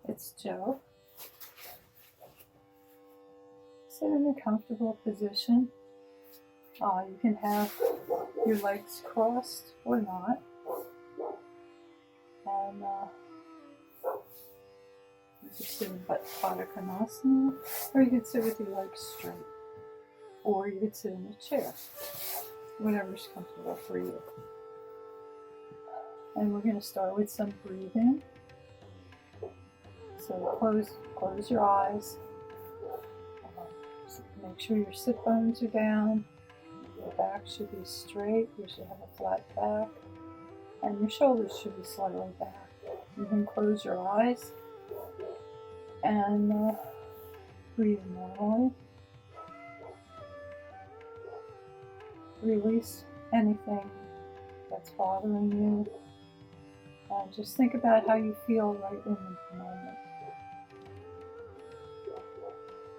It's Joe. Sit in a comfortable position. You can have your legs crossed or not. And you can sit in Baddha-Konasana, or you could sit with your legs straight. Or you could sit in a chair. Whatever's comfortable for you. And we're going to start with some breathing. So close your eyes. Make sure your sit bones are down. Your back should be straight. You should have a flat back. And your shoulders should be slightly back. You can close your eyes and breathe normally. Release anything that's bothering you. And just think about how you feel right in the moment.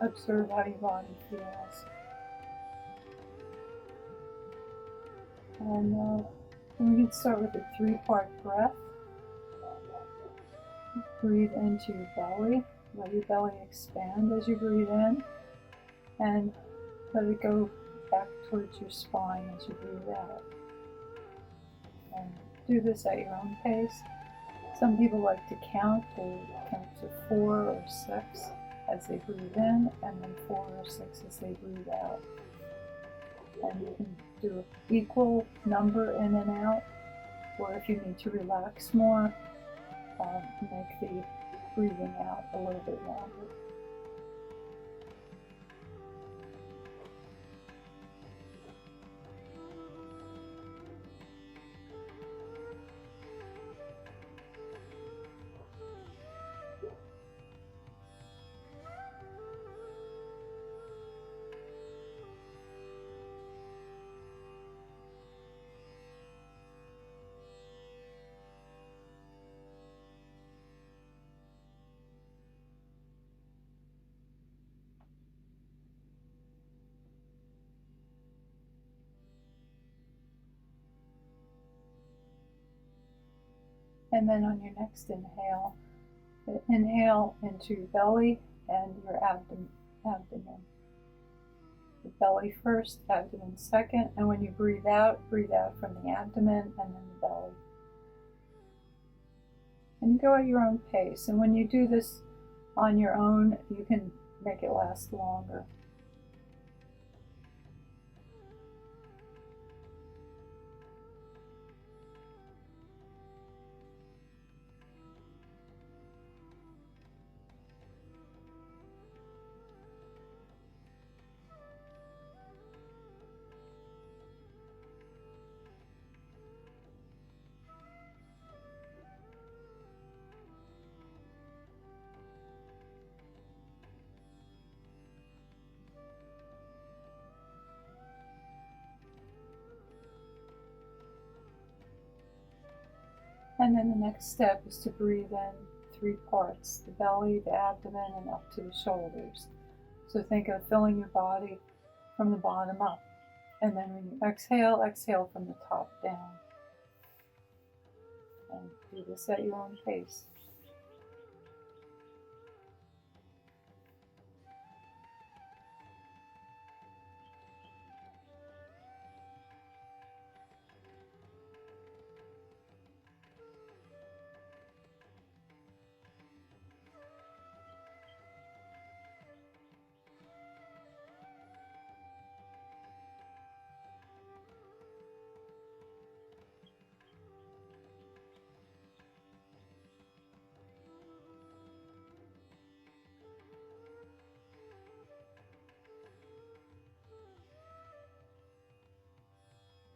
Observe how your body feels. And we can start with a 3-part breath. Breathe into your belly. Let your belly expand as you breathe in. And let it go back towards your spine as you breathe out. And do this at your own pace. Some people like to count. They count to 4 or 6 as they breathe in, and then 4 or 6 as they breathe out. And you can do an equal number in and out, or if you need to relax more, make the breathing out a little bit longer. And then on your next inhale, inhale into your belly and your abdomen. The belly first, abdomen second, and when you breathe out from the abdomen and then the belly. And you go at your own pace, and when you do this on your own, you can make it last longer. And then the next step is to breathe in 3 parts, the belly, the abdomen, and up to the shoulders. So think of filling your body from the bottom up. And then when you exhale, exhale from the top down. And do this at your own pace.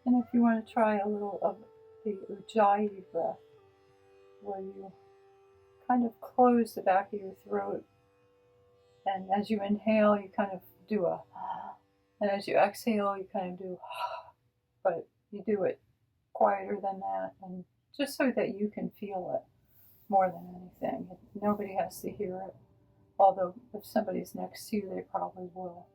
And if you want to try a little of the Ujjayi breath, where you kind of close the back of your throat, and as you inhale, you kind of do a, and as you exhale, you kind of do, but you do it quieter than that, and just so that you can feel it more than anything. Nobody has to hear it, although if somebody's next to you, they probably will.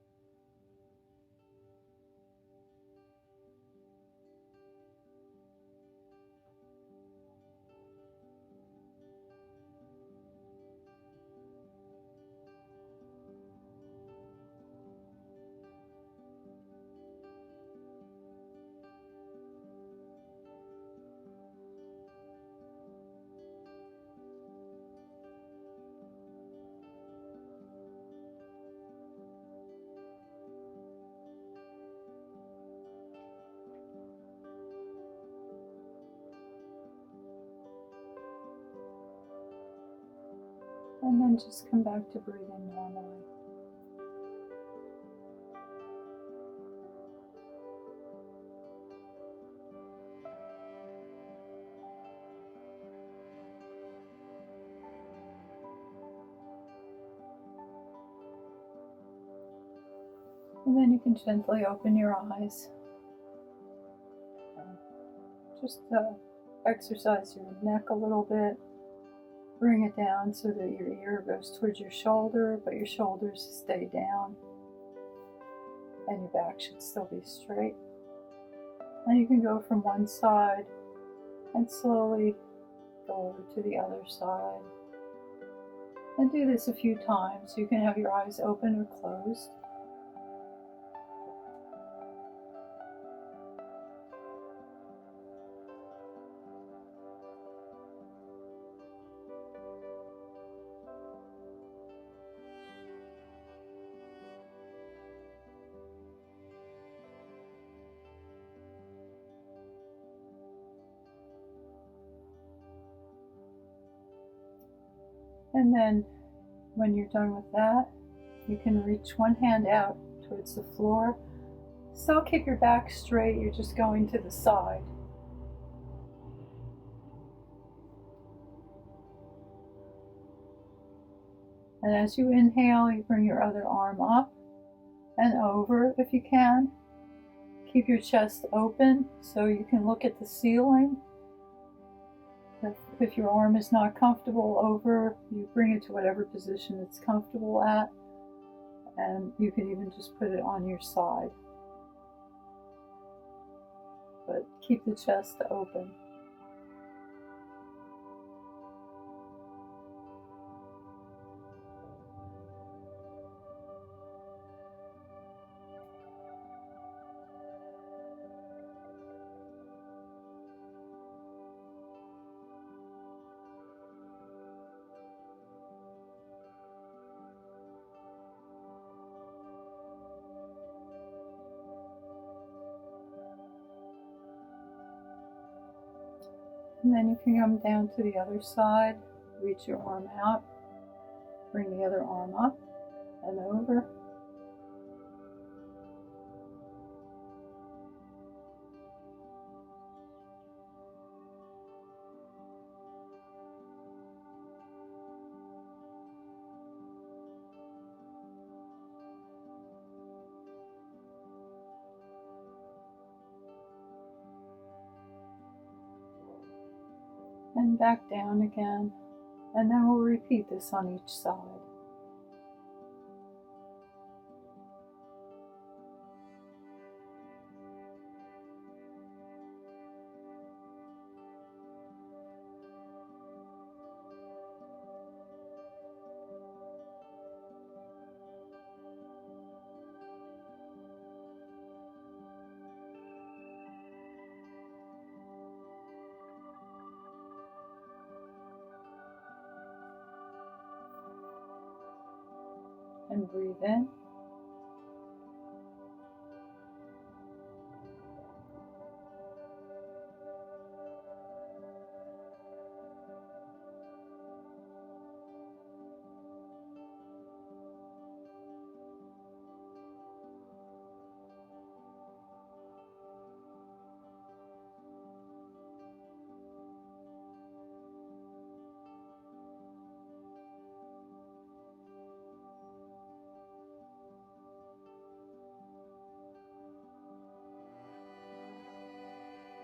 And then just come back to breathing normally. And then you can gently open your eyes. Just exercise your neck a little bit. Bring it down so that your ear goes towards your shoulder, but your shoulders stay down. And your back should still be straight. And you can go from one side and slowly go over to the other side. And do this a few times. You can have your eyes open or closed. And then when you're done with that, you can reach one hand out towards the floor. Still keep your back straight, you're just going to the side. And as you inhale, you bring your other arm up and over if you can. Keep your chest open so you can look at the ceiling. If your arm is not comfortable over, you bring it to whatever position it's comfortable at. And you can even just put it on your side. But keep the chest open. And then you can come down to the other side, reach your arm out, bring the other arm up and over. And back down again. And then we'll repeat this on each side. And breathe in.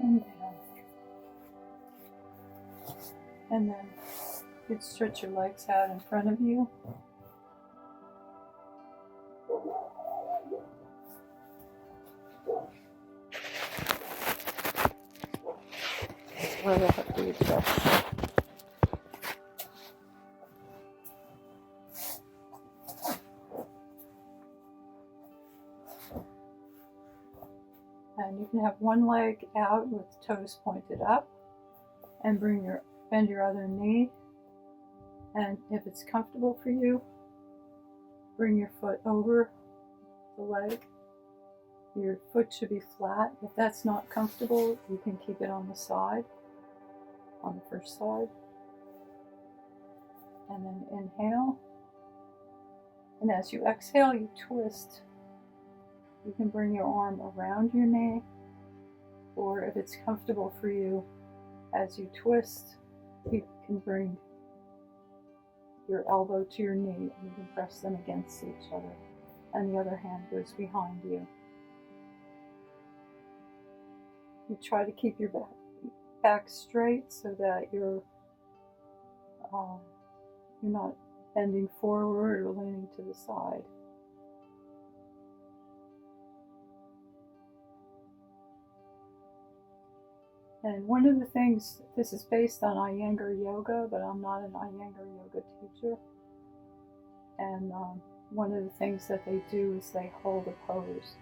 And down. And then you can stretch your legs out in front of you. Right up to your chest. And you can have one leg out with toes pointed up and bend your other knee. And if it's comfortable for you, bring your foot over the leg. Your foot should be flat. If that's not comfortable, you can keep it on the side, on the first side. And then inhale. And as you exhale, you twist. You can bring your arm around your knee, or if it's comfortable for you, as you twist, you can bring your elbow to your knee and you can press them against each other. And the other hand goes behind you. You try to keep your back straight so that you're not bending forward or leaning to the side. And one of the things, this is based on Iyengar Yoga, but I'm not an Iyengar Yoga teacher. And one of the things that they do is they hold a pose.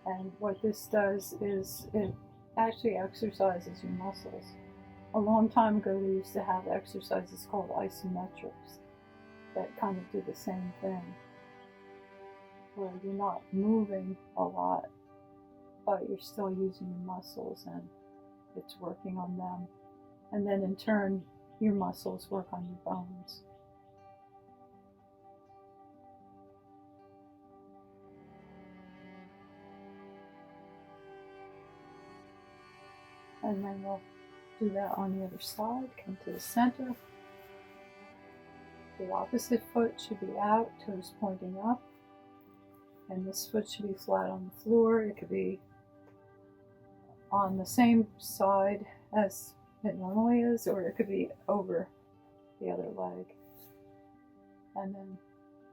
And what this does is it actually exercises your muscles. A long time ago, they used to have exercises called isometrics that kind of do the same thing, where you're not moving a lot, but you're still using your muscles and it's working on them. And then in turn, your muscles work on your bones. And then we'll do that on the other side. Come to the center. The opposite foot should be out, toes pointing up. And this foot should be flat on the floor. It could be on the same side as it normally is, or it could be over the other leg. And then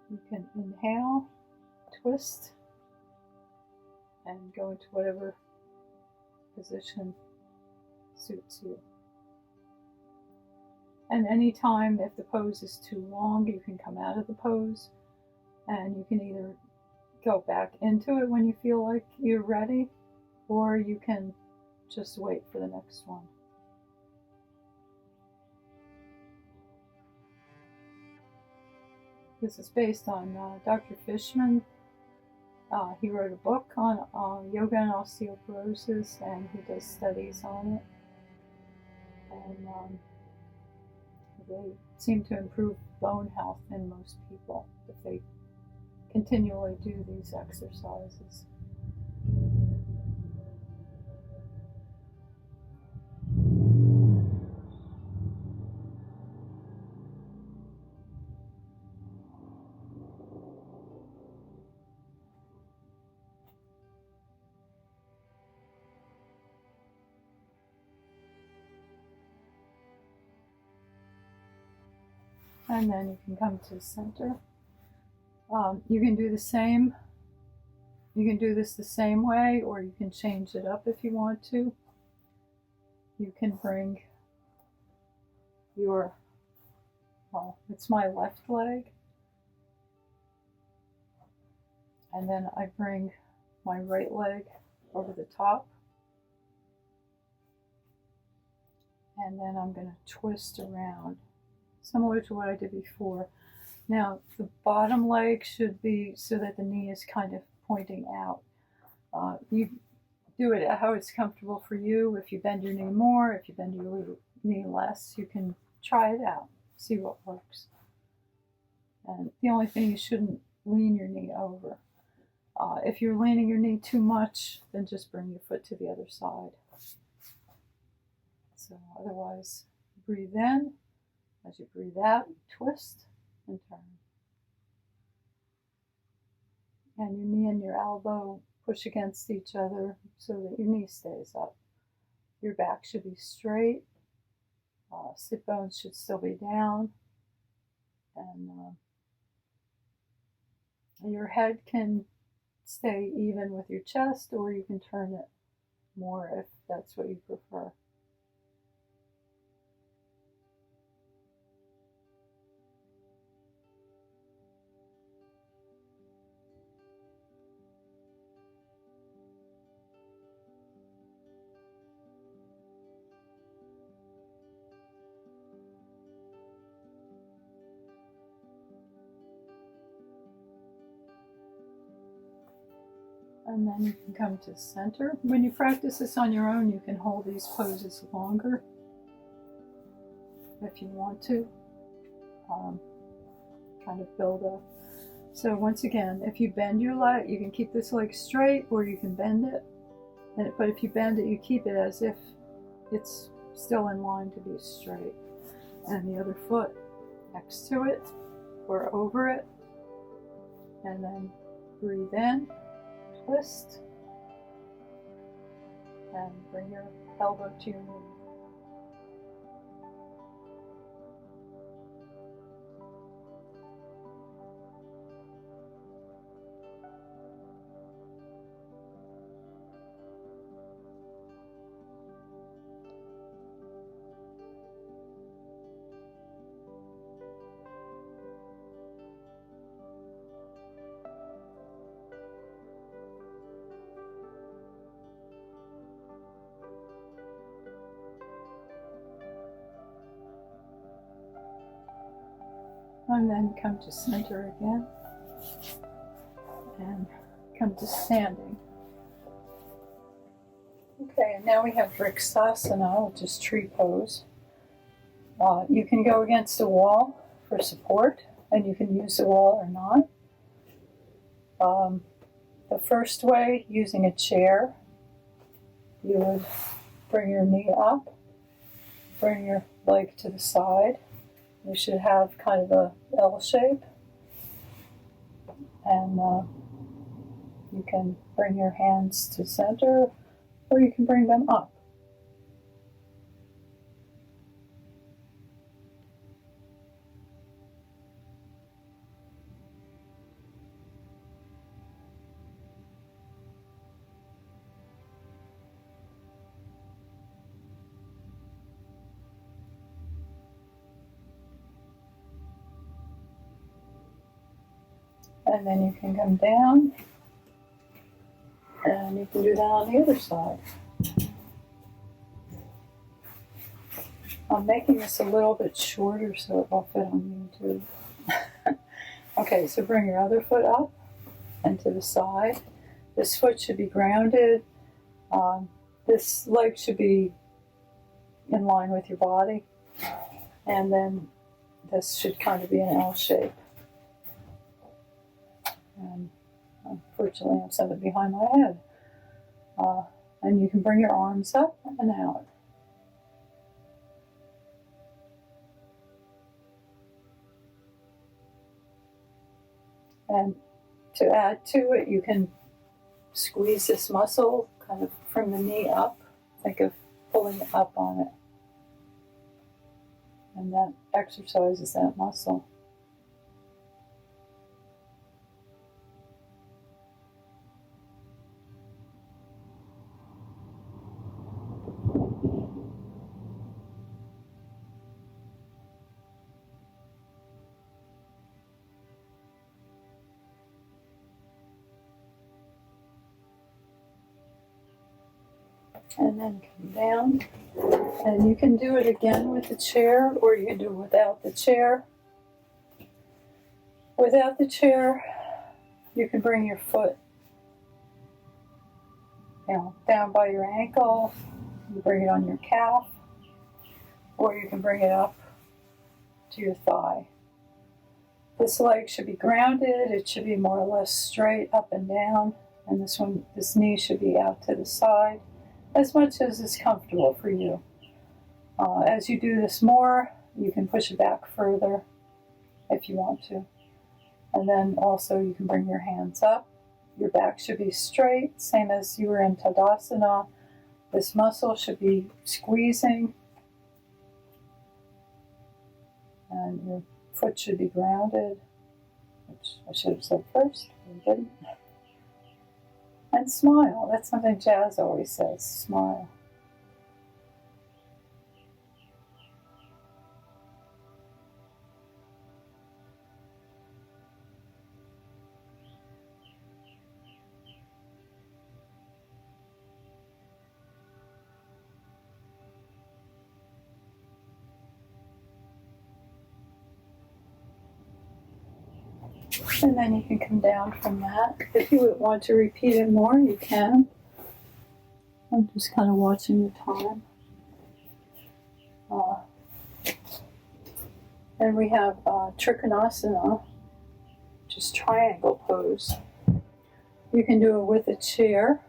you can inhale, twist, and go into whatever position suits you. And anytime if the pose is too long, you can come out of the pose and you can either go back into it when you feel like you're ready, or you can just wait for the next one. This is based on Dr. Fishman. He wrote a book on yoga and osteoporosis, and he does studies on it. And they seem to improve bone health in most people if they continually do these exercises. And then you can come to the center. You can do the same. You can do this the same way, or you can change it up if you want to. You can bring your, it's my left leg. And then I bring my right leg over the top. And then I'm going to twist around, similar to what I did before. Now, the bottom leg should be so that the knee is kind of pointing out. You do it how it's comfortable for you. If you bend your knee more, if you bend your knee less, you can try it out, see what works. And the only thing, you shouldn't lean your knee over. If you're leaning your knee too much, then just bring your foot to the other side. So otherwise, breathe in. As you breathe out, you twist and turn. And your knee and your elbow push against each other so that your knee stays up. Your back should be straight. Sit bones should still be down. And your head can stay even with your chest, or you can turn it more if that's what you prefer. And then you can come to the center. When you practice this on your own, you can hold these poses longer if you want to. kind of build up. So once again, if you bend your leg, you can keep this leg straight or you can bend it. But if you bend it, you keep it as if it's still in line to be straight. And the other foot next to it or over it. And then breathe in, twist, and bring your elbow to your knee. And then come to center again. And come to standing. Okay, and now we have Vrksasana, which is tree pose. You can go against a wall for support, and you can use the wall or not. The first way, using a chair, you would bring your knee up, bring your leg to the side. You should have kind of a L shape, and you can bring your hands to center, or you can bring them up. And then you can come down, and you can do that on the other side. I'm making this a little bit shorter so it will fit on YouTube. Okay, so bring your other foot up and to the side. This foot should be grounded. This leg should be in line with your body. And then this should kind of be an L shape. And unfortunately, I have something behind my head. And you can bring your arms up and out. And to add to it, you can squeeze this muscle kind of from the knee up. Think of pulling up on it. And that exercises that muscle. And then come down, and you can do it again with the chair, or you can do it without the chair. Without the chair, you can bring your foot down by your ankle, you bring it on your calf, or you can bring it up to your thigh. This leg should be grounded, it should be more or less straight up and down, and this knee should be out to the side, as much as is comfortable for you. As you do this more, you can push it back further if you want to. And then also you can bring your hands up. Your back should be straight, same as you were in Tadasana. This muscle should be squeezing. And your foot should be grounded, which I should have said first, but I didn't. And smile. That's something Jazz always says, smile. And then you can come down from that. If you would want to repeat it more, you can. I'm just kind of watching the time. And we have Trikonasana, which is triangle pose. You can do it with a chair.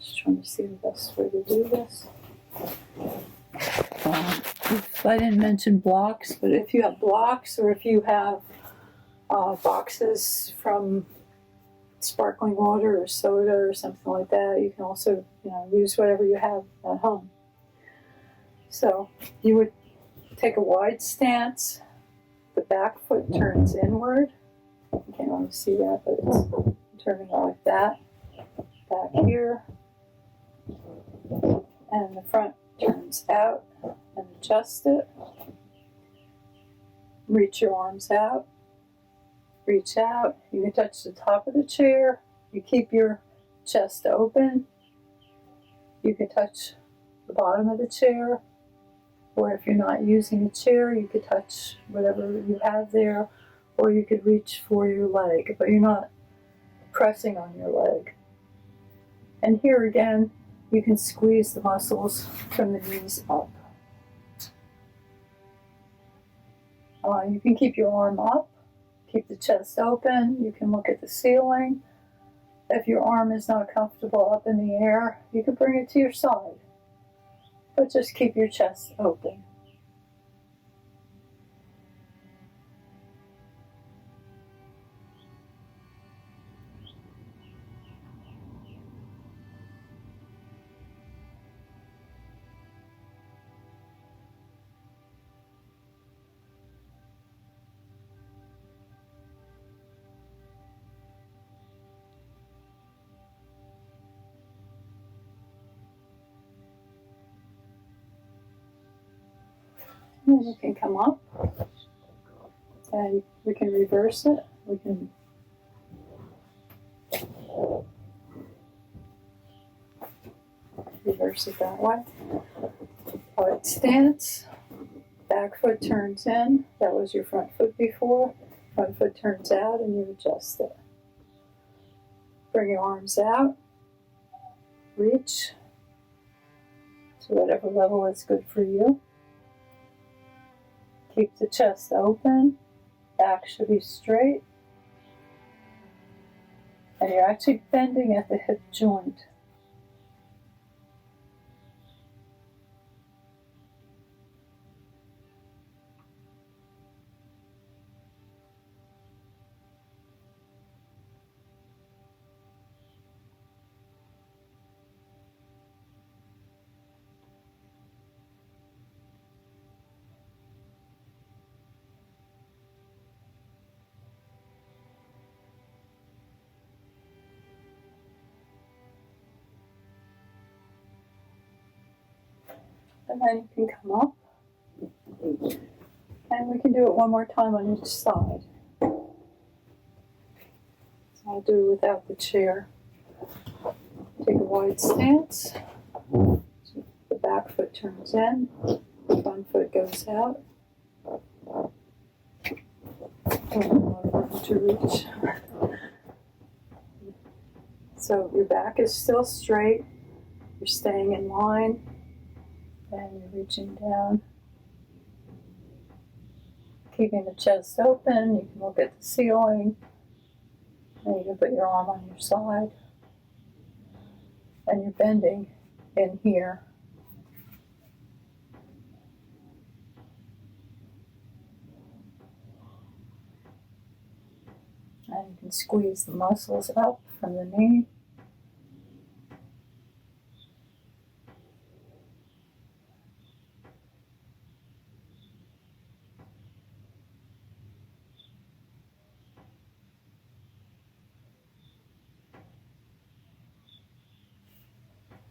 Just trying to see the best way to do this. I didn't mention blocks, but if you have blocks or if you have boxes from sparkling water or soda or something like that, you can also use whatever you have at home. So you would take a wide stance. The back foot turns inward. You can't really see that, but it's turning like that. Back here. And the front turns out and adjust it. Reach your arms out. Reach out. You can touch the top of the chair. You keep your chest open. You can touch the bottom of the chair. Or if you're not using a chair, you could touch whatever you have there. Or you could reach for your leg, but you're not pressing on your leg. And here again, you can squeeze the muscles from the knees up. You can keep your arm up, keep the chest open. You can look at the ceiling. If your arm is not comfortable up in the air, you can bring it to your side. But just keep your chest open. And you can come up and we can reverse it. We can reverse it that way. Wide stance, back foot turns in. That was your front foot before. Front foot turns out and you adjust it. Bring your arms out. Reach to whatever level is good for you. Keep the chest open, back should be straight, and you're actually bending at the hip joint. And then you can come up, and we can do it one more time on each side. So I'll do it without the chair. Take a wide stance. So the back foot turns in, the front foot goes out. To reach. So your back is still straight. You're staying in line. And you're reaching down, keeping the chest open. You can look at the ceiling, and you can put your arm on your side, and you're bending in here. And you can squeeze the muscles up from the knee.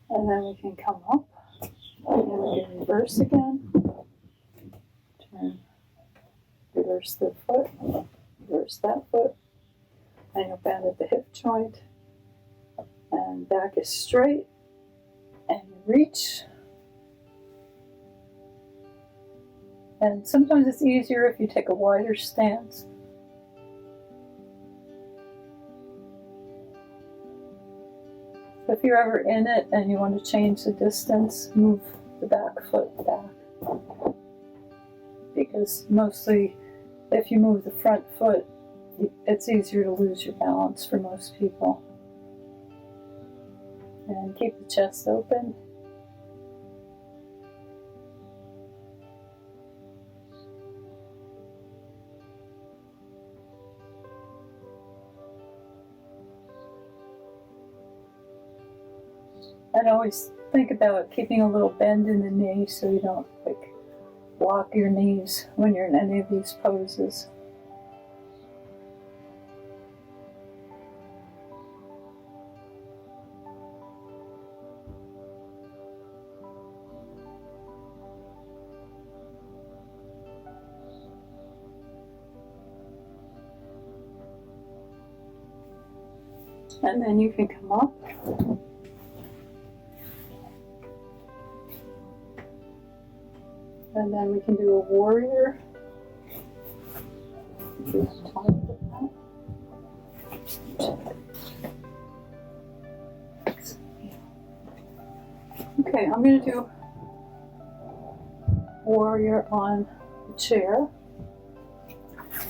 And then we can come up, and then we can reverse again. Turn, reverse the foot, reverse that foot, and you'll bend at the hip joint, and back is straight, and you reach. And sometimes it's easier if you take a wider stance. If you're ever in it and you want to change the distance, move the back foot back. because mostly if you move the front foot, it's easier to lose your balance for most people. And keep the chest open. And always think about keeping a little bend in the knee so you don't like block your knees when you're in any of these poses. And then you can come up. And then we can do a warrior. Okay, I'm going to do warrior on the chair.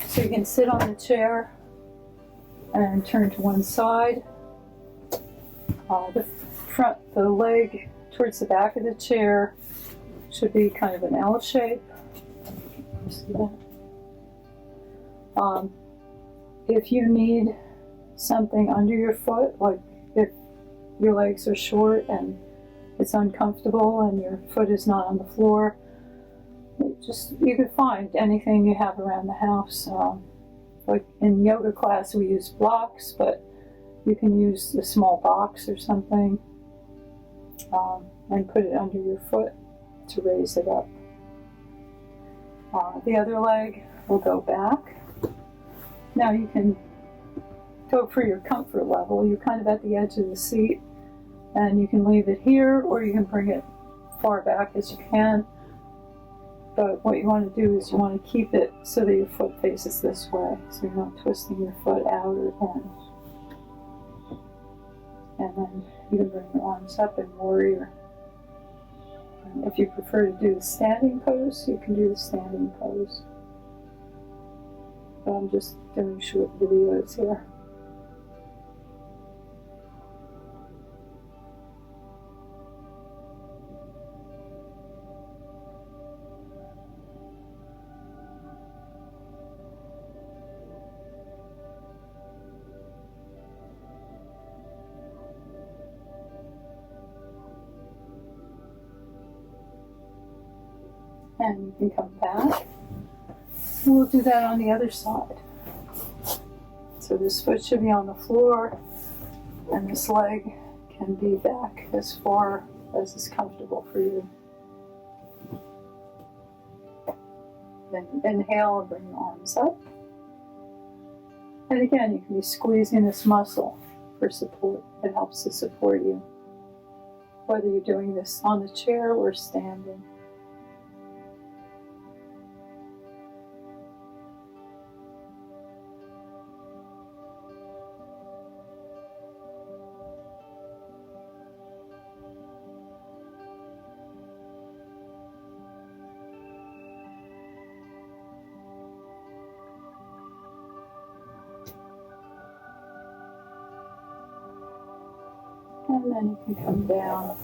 So you can sit on the chair and turn to one side. The leg towards the back of the chair should be kind of an L shape. See that? If you need something under your foot, like if your legs are short and it's uncomfortable and your foot is not on the floor, you can find anything you have around the house. Like in yoga class we use blocks, but you can use a small box or something and put it under your foot to raise it up. The other leg will go back. Now you can go for your comfort level. You're kind of at the edge of the seat and you can leave it here or you can bring it far back as you can. But what you want to do is you want to keep it so that your foot faces this way, so you're not twisting your foot out or in. And then you can bring your arms up in warrior. And if you prefer to do the standing pose, you can do the standing pose. But I'm just doing short videos here. And you can come back. And we'll do that on the other side. So this foot should be on the floor, and this leg can be back as far as is comfortable for you. Then inhale and bring your arms up. And again, you can be squeezing this muscle for support. It helps to support you, whether you're doing this on the chair or standing. And then you can come down.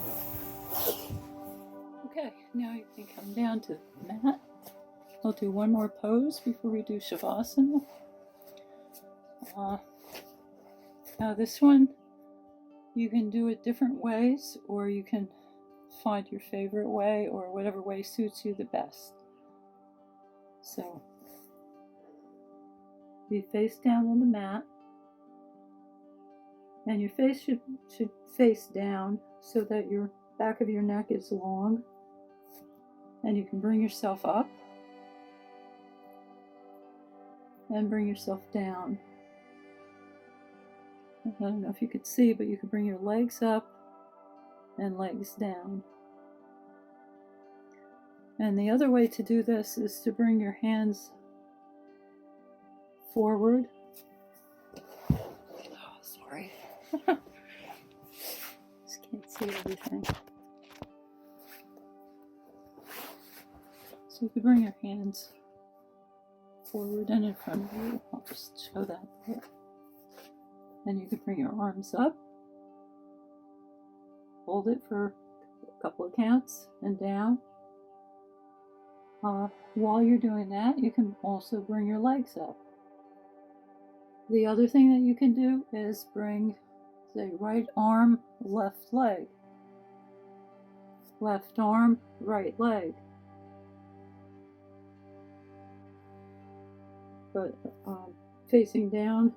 Okay, now you can come down to the mat. We'll do one more pose before we do Shavasana. Now this one, you can do it different ways, or you can find your favorite way, or whatever way suits you the best. So, be face down on the mat. And your face should face down so that your back of your neck is long. And you can bring yourself up and bring yourself down. I don't know if you could see, but you can bring your legs up and legs down. And the other way to do this is to bring your hands forward. Oh, sorry. Just can't see everything. So you can bring your hands forward and in front of you. I'll just show that there. And you can bring your arms up. Hold it for a couple of counts and down. While you're doing that, you can also bring your legs up. The other thing that you can do is bring, say, right arm, left leg. Left arm, right leg. But facing down,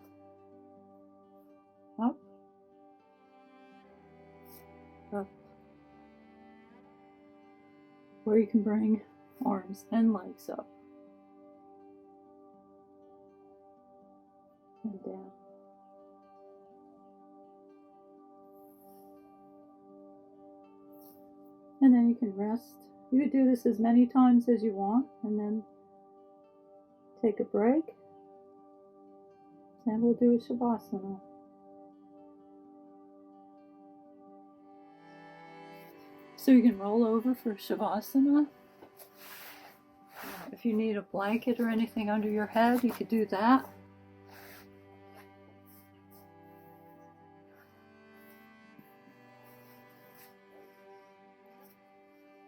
up, up. Or you can bring arms and legs up and down. And then you can rest. You could do this as many times as you want and then take a break. And we'll do a Shavasana. So you can roll over for Shavasana. If you need a blanket or anything under your head, you could do that.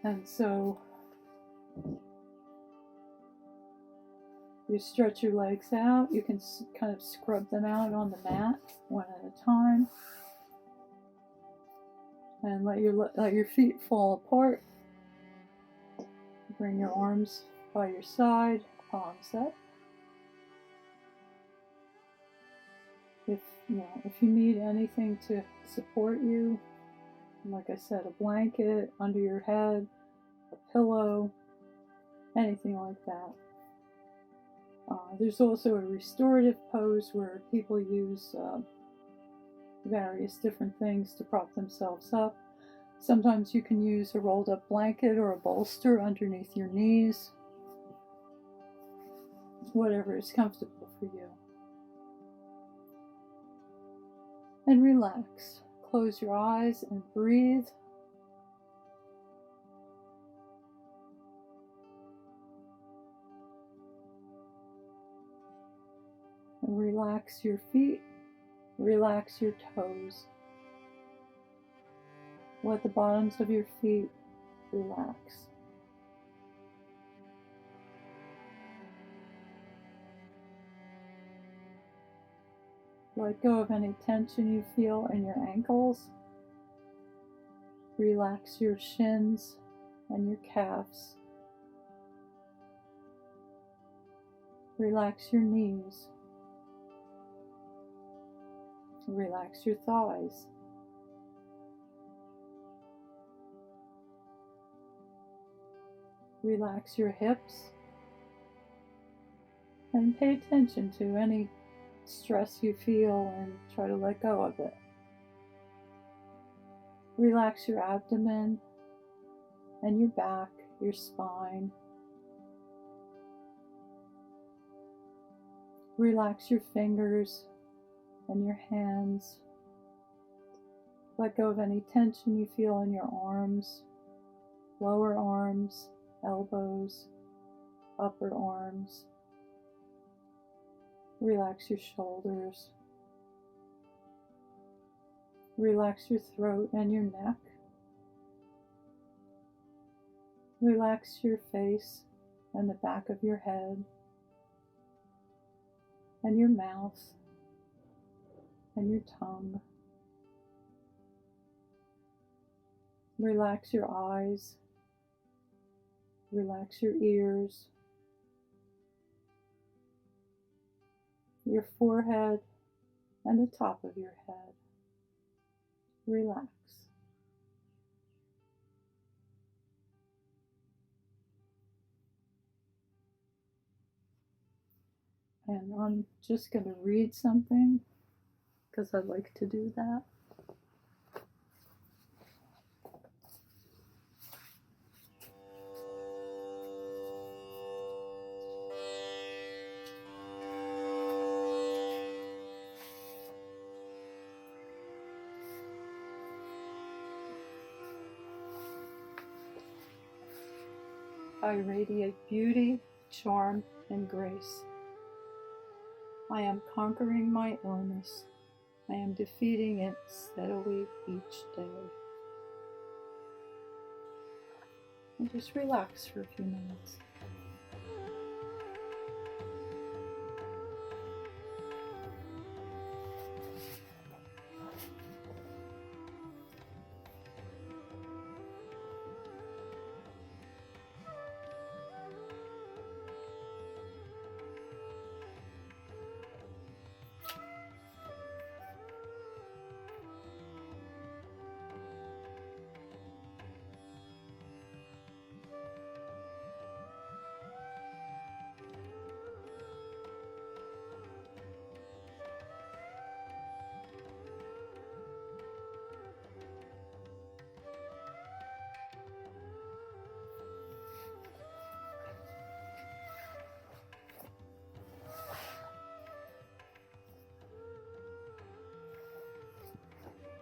And so you stretch your legs out. You can kind of scrub them out on the mat one at a time. And let your feet fall apart. Bring your arms by your side, palms up. If you need anything to support you, like I said, a blanket under your head, a pillow, anything like that. There's also a restorative pose where people use various different things to prop themselves up. Sometimes you can use a rolled up blanket or a bolster underneath your knees. Whatever is comfortable for you. And relax. Close your eyes and breathe. And relax your feet. Relax your toes. Let the bottoms of your feet relax. Let go of any tension you feel in your ankles. Relax your shins and your calves. Relax your knees. Relax your thighs. Relax your hips. And pay attention to any stress you feel and try to let go of it. Relax your abdomen and your back, your spine. Relax your fingers and your hands. Let go of any tension you feel in your arms, lower arms, elbows, upper arms. Relax your shoulders. Relax your throat and your neck. Relax your face and the back of your head and your mouth and your tongue. Relax your eyes. Relax your ears, your forehead, and the top of your head. Relax. And I'm just going to read something because I like to do that. I radiate beauty, charm, and grace. I am conquering my illness. I am defeating it steadily each day. And just relax for a few minutes.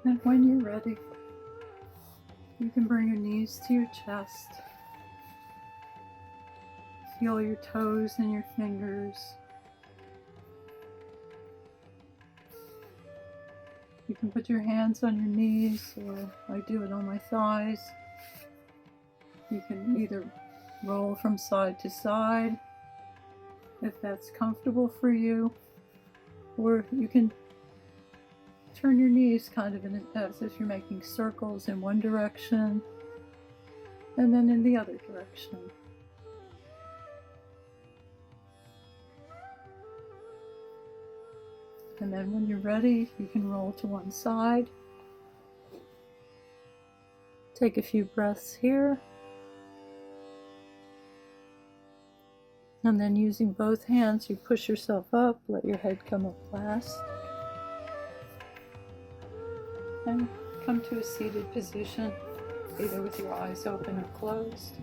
And when you're ready, you can bring your knees to your chest. Feel your toes and your fingers. You can put your hands on your knees, or I do it on my thighs. You can either roll from side to side, if that's comfortable for you, or you can turn your knees kind of as if you're making circles in one direction and then in the other direction. And then when you're ready, you can roll to one side. Take a few breaths here. And then using both hands, you push yourself up, let your head come up last. And come to a seated position, either with your eyes open or closed.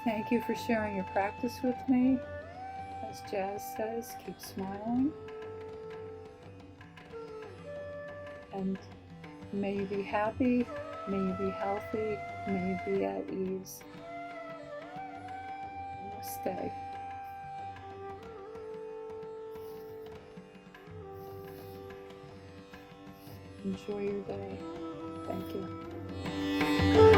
Thank you for sharing your practice with me. As Jazz says, keep smiling. And may you be happy, may you be healthy, may you be at ease. Namaste. Enjoy your day. Thank you.